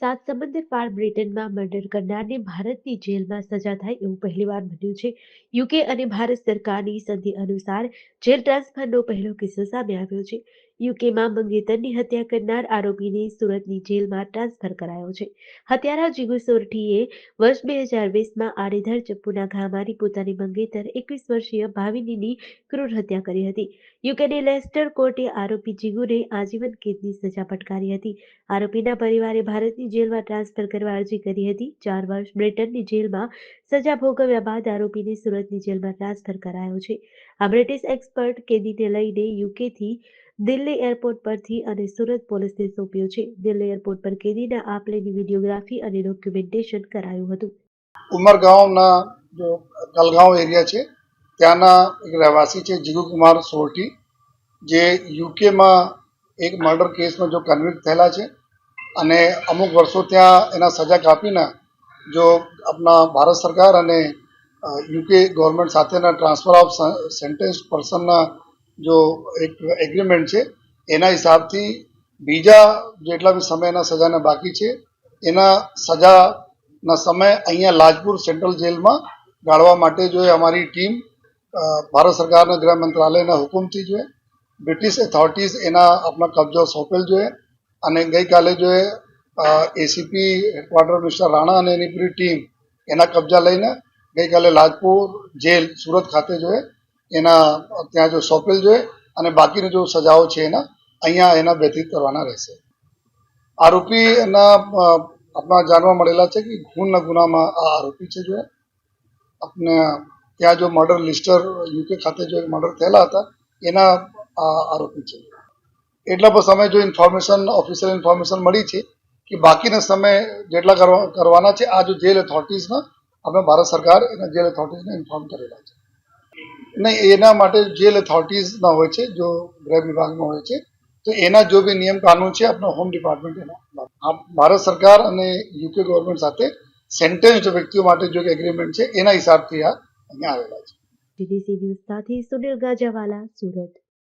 સાત સમંદર પાર બ્રિટનમાં મર્ડર કરનારને ભારતની જેલમાં સજા થાય એવું પહેલીવાર બન્યું છે. યુકે અને ભારત સરકારની સંધિ અનુસાર જેલ ટ્રાન્સફરનો પહેલો કિસ્સો સામે આવ્યો છે. યુકેમાં મંગેતરની હત્યા કરનાર આરોપીને સુરતની જેલમાં ટ્રાન્સફર કરાયો છે. હત્યારા જીગુ સોરઠીએ વર્ષ 2020માં આડેધડ ચપ્પુના ઘા મારી પોતાની મંગેતર 21 વર્ષીય ભાવિનીની ક્રૂર હત્યા કરી હતી. યુકેની લેસ્ટર કોર્ટે આરોપી જીગુને આજીવન કેદની સજા ફટકારી હતી. આરોપીના પરિવારે ભારતની જેલમાં ટ્રાન્સફર કરવા અરજી કરી હતી. 4 વર્ષ બ્રિટનની જેલમાં સજા ભોગવ્યા બાદ આરોપીને સુરતની જેલમાં ટ્રાન્સફર કરાયો છે. આ બ્રિટિશ એક્સપર્ટ કેદીને લઈને યુકેથી દિલ્હી એરપોર્ટ પરથી અને સુરત પોલીસને સોંપ્યો છે. દિલ્હી એરપોર્ટ પર કેદીના આપલેની વિડીયોગ્રાફી અને ડોક્યુમેન્ટેશન કરાયું હતું. ઉમરગાંવના જો કલગાંવ એરિયા છે ત્યાંના એક રહેવાસી છે જીગુ કુમાર સોરઠી, જે યુકેમાં એક મર્ડર કેસમાં જો કન્વિક્ટ થયેલા છે અને અમુક વર્ષો ત્યાં એના સજા કાપીને જો આપણા ભારત સરકાર અને યુકે ગવર્મેન્ટ સાથેના ટ્રાન્સફર ઓફ સેન્ટેન્સ પર્સનના જો એક એગ્રીમેન્ટ છે એના હિસાબથી બીજા જેટલા બી સમયના સજાના બાકી છે એના સજાના સમય અહીંયા લાજપુર સેન્ટ્રલ જેલમાં ગાળવા માટે જો અમારી ટીમ ભારત સરકારના ગૃહ મંત્રાલયના હુકમથી જો બ્રિટિશ ઓથોરિટીઝ એના આપણા કબજો સોંપેલ જોઈએ અને ગઈકાલે જો એસીપી હેડક્વાર્ટર મિસ્ટર રાણા અને એની પૂરી ટીમ એના કબજા લઈને ગઈકાલે લાજપુર જેલ સુરત ખાતે જો એના ત્યાં જો સોંપેલ જોઈએ અને બાકીની જો સજાઓ છે એના અહીંયા એના વ્યતીત કરવાના રહેશે. આરોપી એના આપણા જાણવા મળેલા છે કે ખૂનના ગુનામાં આ આરોપી છે જો આપણે ત્યાં જો મર્ડર લિસ્ટર યુકે ખાતે જો મર્ડર થયેલા હતા એના આરોપી છે. એટલા પર સમય જો ઓફિશિયલ ઇન્ફોર્મેશન મળી છે કે બાકીના સમય જેટલા કરવાના છે આ જો જેલ ઓથોરિટીઝના આપણે ભારત સરકાર એના જેલ ઓથોરિટીઝને ઇન્ફોર્મ કરેલા છે. નહીં, એના માટે જેલ ઓથોરિટીઝના હોય છે, જો ગૃહ વિભાગમાં હોય છે તો એના જો બી નિયમ કાનૂન છે આપણા હોમ ડિપાર્ટમેન્ટ એના ભારત સરકાર અને યુકે ગવર્મેન્ટ સાથે સેન્ટેન્સ્ડ વ્યક્તિઓ માટે જો એગ્રીમેન્ટ છે એના હિસાબથી આ અહીંયા આવેલા છે. જીડીસી ન્યૂઝ સાથે સુનિલ ગાજાવાલા, સુરત.